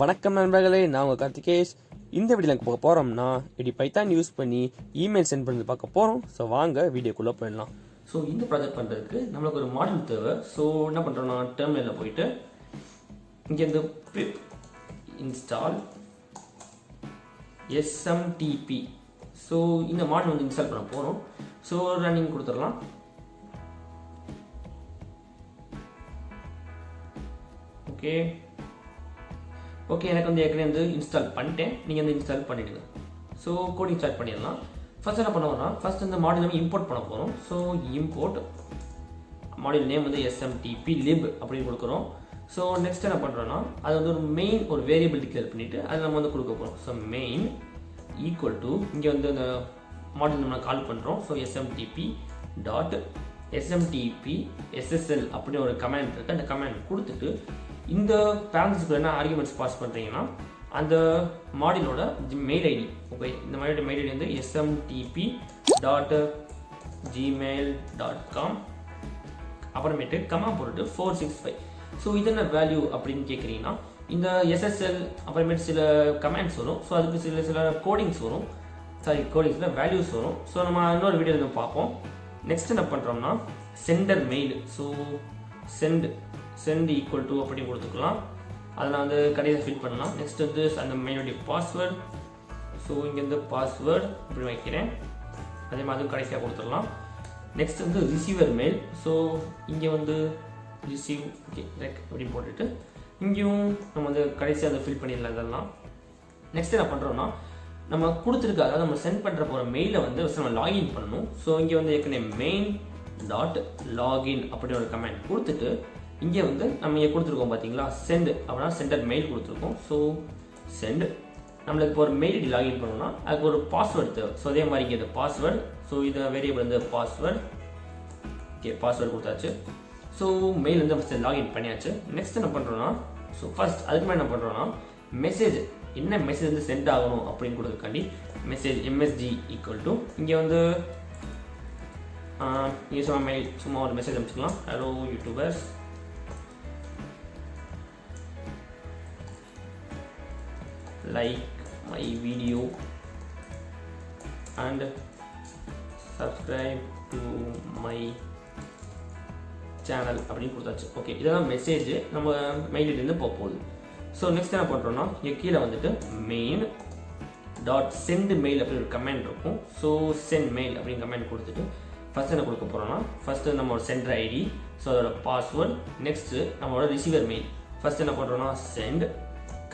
வணக்கம் நண்பர்களே, நான் உங்கள் கார்த்திகேஷ். இந்த வீடியோவில் பார்க்க போகிறோம்னா இப்படி பைத்தான் யூஸ் பண்ணி இமெயில் சென்ட் பண்ணி பார்க்க போகிறோம். ஸோ வாங்க வீடியோக்குள்ளே போயிடலாம். ஸோ இந்த ப்ராஜெக்ட் பண்ணுறதுக்கு நம்மளுக்கு ஒரு மாடல் தேவை. ஸோ என்ன பண்ணுறோம்னா டெர்மினலில் போயிட்டு இங்கேருந்து பிப் இன்ஸ்டால் SMTP. ஸோ இந்த மாடல் வந்து இன்ஸ்டால் பண்ண போகிறோம். ஸோ ரன்னிங் கொடுத்துடலாம். ஓகே எனக்கு வந்து ஏற்கனவே வந்து இன்ஸ்டால் பண்ணிட்டேன். நீங்கள் வந்து இன்ஸ்டால் பண்ணிவிடுங்க. ஸோ கோடிங் ஸ்டார்ட் பண்ணிடலாம். ஃபர்ஸ்ட் என்ன பண்ண போகிறோம்னா ஃபர்ஸ்ட் இந்த மாடல் வந்து இம்போர்ட் பண்ண போகிறோம். ஸோ இம்போர்ட் மாடல் நேம் வந்து SMTP lib அப்படின்னு கொடுக்குறோம். ஸோ நெக்ஸ்ட் என்ன பண்ணுறோன்னா அது வந்து ஒரு மெயின் ஒரு வேரியபிள் டிக்ளேர் பண்ணிவிட்டு அதை நம்ம வந்து கொடுக்க போகிறோம். ஸோ மெயின் ஈக்குவல் டு இங்கே வந்து அந்த மாடல் நம்ம கால் பண்ணுறோம். So SMTP dot SMTP SSL அப்படின்னு ஒரு கமெண்ட் இருக்குது. அந்த கமெண்ட் கொடுத்துட்டு இந்த பேரண்ட்ஸுக்கு என்ன ஆர்குமெண்ட்ஸ் பாஸ் பண்ணுறீங்கன்னா அந்த மாடிலோட மெயில் ஐடி. ஓகே, இந்த மாதிரி மெயில் ஐடி வந்து smtp.gmail.com அப்புறமேட்டு கமா போட்டுட்டு 465. ஸோ இது என்ன வேல்யூ அப்படின்னு கேட்குறீங்கன்னா இந்த SSL அப்புறமேட்டு சில கமெண்ட்ஸ் வரும். ஸோ அதுக்கு சில கோடிங்ஸ் வரும். கோடிங்ஸில் வேல்யூஸ் வரும். ஸோ நம்ம இன்னொரு வீடியோ வந்து பார்ப்போம். நெக்ஸ்ட் என்ன பண்ணுறோம்னா sender mail. So send equal to அப்படின்னு கொடுத்துக்கலாம். அதை நான் வந்து கடைசியாக ஃபில் பண்ணலாம். நெக்ஸ்ட் வந்து அந்த மெயிலுடைய பாஸ்வேர்டு. ஸோ இங்கேருந்து பாஸ்வேர்டு இப்படி வைக்கிறேன். அதே மாதிரி கடைசியாக கொடுத்துடலாம். நெக்ஸ்ட் வந்து ரிசீவர் மெயில். ஸோ இங்கே வந்து ரிசீவ் ரெக் அப்படின்னு போட்டுட்டு இங்கேயும் நம்ம வந்து கடைசியாக அதை ஃபில் பண்ணிடலாம். இதெல்லாம் நெக்ஸ்ட் என்ன பண்ணுறோம்னா நம்ம கொடுத்துருக்க அதாவது நம்ம சென்ட் பண்ணுற போகிற மெயிலை வந்து நம்ம லாகின் பண்ணணும். ஸோ இங்கே வந்து ஏற்கனவே மெயின் டாட் லாகின் அப்படின்னு ஒரு கமெண்ட் கொடுத்துட்டு இங்கே வந்து நம்ம இங்கே கொடுத்துருக்கோம் பார்த்தீங்களா சென்ட் அப்படின்னா சென்டர் மெயில் கொடுத்துருக்கோம். ஸோ சென்ட் நம்மளுக்கு இப்போ ஒரு மெயில் ஐடி லாகின் பண்ணணும்னா அதுக்கு ஒரு பாஸ்வேர்டு தேவை. ஸோ அதே மாதிரி இங்கே இந்த பாஸ்வேர்டு. ஸோ இதை வேரியபிள் வந்து பாஸ்வேர்டு. ஓகே, பாஸ்வேர்டு கொடுத்தாச்சு. ஸோ மெயில் வந்து ஃபஸ்ட்டு லாகின் பண்ணியாச்சு. நெக்ஸ்ட் என்ன பண்ணுறோன்னா ஸோ ஃபர்ஸ்ட் அதுக்கு மேலே என்ன பண்ணுறோன்னா மெசேஜ் என்ன மெசேஜ் வந்து சென்ட் ஆகணும் அப்படின்னு கொடுத்துருக்காண்டி மெசேஜ் MSG ஈக்குவல் டு இங்கே வந்து சும்மா ஒரு மெசேஜ் அனுப்பிச்சிக்கலாம். Hello youtubers, like my video and subscribe to my channel அப்படின்னு கொடுத்தாச்சு. ஓகே, இதெல்லாம் மெசேஜ் நம்ம மெயிலிருந்து போகுது. ஸோ நெக்ஸ்ட் என்ன பண்ணுறோன்னா இங்கே கீழே வந்துட்டு மெயின் டாட் சென்ட் மெயில் அப்படி ஒரு கமெண்ட் இருக்கும். ஸோ சென்ட் மெயில் அப்படின்னு கமெண்ட் கொடுத்துட்டு ஃபர்ஸ்ட் என்ன கொடுக்க போகிறோன்னா ஃபர்ஸ்ட்டு நம்மளோட சென்டர் ஐடி. ஸோ அதோட பாஸ்வேர்ட். நெக்ஸ்ட்டு நம்மளோட ரிசீவர் மெயில். ஃபர்ஸ்ட் என்ன பண்ணுறோன்னா send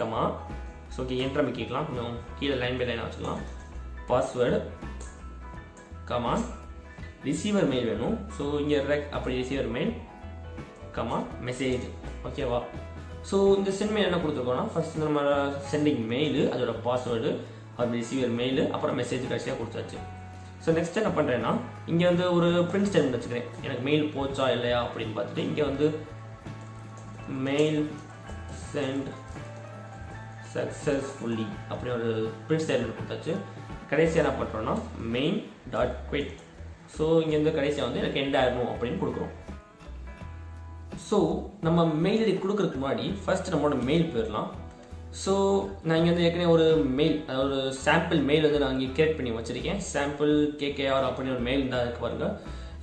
comma. So okay enter அமைக்கலாம். இன்னும் கீழே லைன் பை லைனாக வச்சுக்கலாம். பாஸ்வேர்டு கமா ரிசீவர் மெயில் வேணும். ஸோ இங்கே ரெக் அப்படி ரிசீவர் மெயில் கமா மெசேஜ். ஓகேவா? ஸோ இந்த சென்ட் மெயில் என்ன கொடுத்துருக்கோன்னா ஃபர்ஸ்ட் நம்ம சென்டிங் மெயிலு அதோட பாஸ்வேர்டு அப்படி ரிசீவர் மெயிலு அப்புறம் மெசேஜ் கடைசியாக கொடுத்தாச்சு. ஸோ நெக்ஸ்ட் என்ன பண்ணுறேன்னா இங்கே வந்து ஒரு பிரிண்ட் ஸ்டேட்மெண்ட் வச்சுக்கிறேன். எனக்கு மெயில் போச்சா இல்லையா அப்படின்னு பார்த்துட்டு இங்கே வந்து மெயில் சென்ட் சக்ஸஸ்ஃபுல்லி அப்படி ஒரு பிரிண்ட் ஸ்டேட்மெண்ட் கொடுத்தாச்சு. கடைசியாக என்ன பண்ணுறோன்னா மெயின் டாட் குவிட். ஸோ இங்கேருந்து கடைசியாக வந்து எனக்கு எண்ட் ஆகணும் அப்படின்னு கொடுக்குறோம். ஸோ நம்ம மெயில் கொடுக்குறதுக்கு முன்னாடி ஃபர்ஸ்ட் நம்மளோட மெயில் போயிடலாம். ஸோ நான் இங்கே வந்து ஏற்கனவே ஒரு மெயில் அதாவது ஒரு சாம்பிள் மெயில் வந்து நான் இங்கே கிரியேட் பண்ணி வச்சுருக்கேன். சாம்பிள் KKR அப்படின்னு ஒரு மெயில் தான் இருக்கு பாருங்க.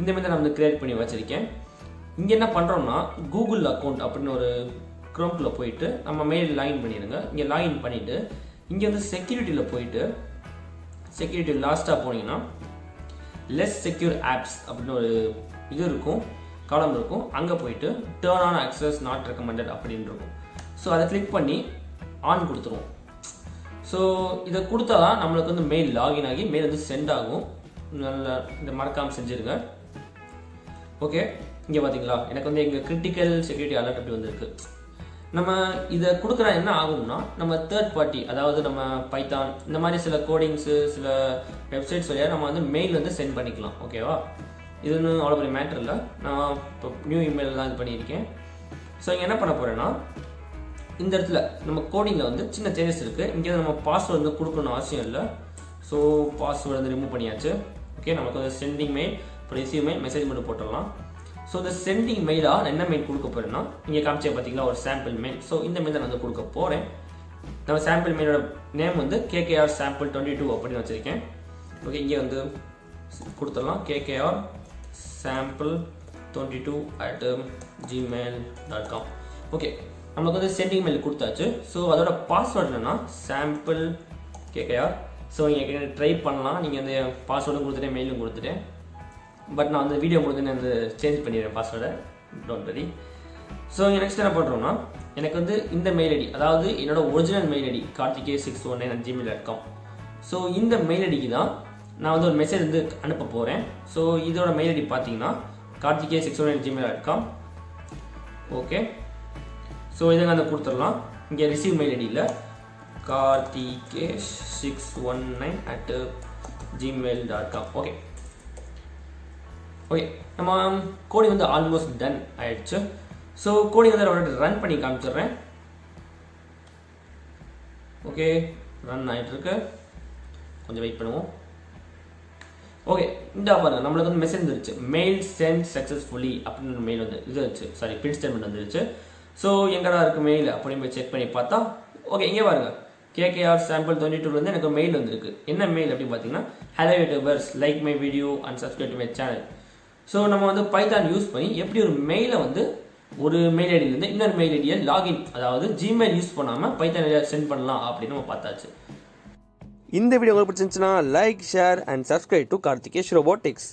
இந்த மெயில் நான் வந்து கிரியேட் பண்ணி வச்சுருக்கேன். இங்கே என்ன பண்ணுறோம்னா கூகுள் அக்கௌண்ட் அப்படின்னு ஒரு க்ரோம்குள்ளே போயிட்டு நம்ம மெயில் லாகின் பண்ணிடுங்க. இங்கே லாகின் பண்ணிவிட்டு இங்கே வந்து செக்யூரிட்டியில் போயிட்டு செக்யூரிட்டி லாஸ்ட்டாக போனீங்கன்னா லெஸ் செக்யூர் ஆப்ஸ் அப்படின்னு ஒரு இது இருக்கும், காலம் இருக்கும். அங்கே போயிட்டு turn on access not recommended அப்படின்னு இருக்கும். ஸோ அதை கிளிக் பண்ணி ஆன் கொடுத்துருவோம். ஸோ இதை கொடுத்தா தான் நம்மளுக்கு வந்து மெயில் லாகின் ஆகி மெயில் வந்து சென்ட் ஆகும். நல்லா இந்த மறக்காமல் செஞ்சுருங்க. ஓகே, இங்கே பார்த்தீங்களா எனக்கு வந்து எங்கள் கிரிட்டிக்கல் செக்யூரிட்டி அலர்ட் அப்படி வந்துருக்கு. நம்ம இதை கொடுக்குற என்ன ஆகும்னா நம்ம தேர்ட் பார்ட்டி அதாவது நம்ம பைத்தான் இந்த மாதிரி சில கோடிங்ஸு சில வெப்சைட்ஸ் வழியாக நம்ம வந்து மெயில் வந்து சென்ட் பண்ணிக்கலாம். ஓகேவா? இது ஒன்றும் அவ்வளோ பெரிய மேட்டர் இல்லை. நான் இப்போ நியூ இமெயில் தான் இது பண்ணியிருக்கேன். ஸோ இங்கே என்ன பண்ண போகிறேன்னா இந்த இடத்துல நம்ம கோடிங்கில் வந்து சின்ன சேஞ்சஸ் இருக்குது. இங்கே நம்ம பாஸ்வேர்டு வந்து கொடுக்கணும்னு அவசியம் இல்லை. ஸோ பாஸ்வேர்டு வந்து ரிமூவ் பண்ணியாச்சு. ஓகே, நமக்கு வந்து சென்டிங் மெயில் இப்போ ரிசீவ் மெயில் மெசேஜ் மட்டும் போட்டுடலாம். ஸோ இந்த சென்டிங் மெயிலாக நான் என்ன மெயில் கொடுக்க போகிறேன்னா இங்கே காமிச்சே பார்த்தீங்களா ஒரு சாம்பிள் மெயில். ஸோ இந்த மெயில் நான் வந்து கொடுக்க போகிறேன். நம்ம சாம்பிள் மெயிலோட நேம் வந்து KKR sample 22 அப்படின்னு வச்சுருக்கேன். ஓகே, இங்கே வந்து கொடுத்துடலாம் KKR sample 22@gmail.com. ஓகே, நமக்கு வந்து சென்டிங் மெயில் கொடுத்தாச்சு. ஸோ அதோட பாஸ்வேர்டு என்னன்னா sample KKR. ஸோ நீங்கள் ட்ரை பண்ணலாம். நீங்கள் வந்து பாஸ்வேர்டும் கொடுத்துட்டேன், மெயிலும் கொடுத்துட்டேன். பட் நான் வந்து வீடியோ கொடுத்து நான் வந்து சேஞ்ச் பண்ணிடுறேன் பாஸ்வேர்டை, டோன்ட் வரி. ஸோ இங்கே நெக்ஸ்ட் என்ன பண்ணுறோம்னா, எனக்கு வந்து இந்த மெயில் ஐடி, அதாவது என்னோட original mail ID karthikeshrobotics619@gmail.com. So இந்த மெயில் ஐடிக்கு தான் நான் வந்து ஒரு மெசேஜ் வந்து அனுப்ப போகிறேன். ஸோ இதோட மெயில் ஐடி பார்த்தீங்கன்னா karthikeshrobotics619@gmail.com. ஓகே, ஸோ இதை நான் கொடுத்துடலாம். இங்கே ரிசீவ் மெயில் ஐடியில் karthikesh619@gmail.com. ஓகே ஓகே, நம்ம கோடிங் வந்து ஆல்மோஸ்ட் டன் ஆயிடுச்சு. ஸோ கோடிங் வந்து ரன் பண்ணி காமிச்சிடுறேன். ஓகே, ரன் ஆகிட்டுருக்கு, கொஞ்சம் வெயிட் பண்ணுவோம். ஓகே, இந்த பாருங்க, நம்மளுக்கு வந்து மெசேஜ் வந்துருச்சு, மெயில் சென்ட் சக்ஸஸ்ஃபுல்லி அப்படின்னு மெயில் வந்து இது வந்துச்சு, சாரி பிரிண்ட் ஸ்டேட்மெண்ட் வந்துருச்சு. ஸோ எங்கடா இருக்குது மெயில் அப்படின்னு போய் செக் பண்ணி பார்த்தா, ஓகே இங்கே பாருங்க KKR sample 22 வந்து எனக்கு மெயில் வந்திருக்கு. என்ன மெயில் அப்படின்னு பார்த்தீங்கன்னா, hello YouTubers, like my video and subscribe to my channel. So நம்ம வந்து பைத்தான் யூஸ் பண்ணி எப்படி ஒரு மெயிலை வந்து ஒரு மெயில் ஐடியிலேருந்து இன்னொரு மெயில் ஐடியை லாகின், அதாவது ஜிமெயில் யூஸ் பண்ணாமல் பைத்தான் சென்ட் பண்ணலாம் அப்படின்னு நம்ம பார்த்தாச்சு. இந்த வீடியோ உங்களுக்கு பிடிச்சிருந்துச்சுன்னா like, share and subscribe to Karthikesh Robotics.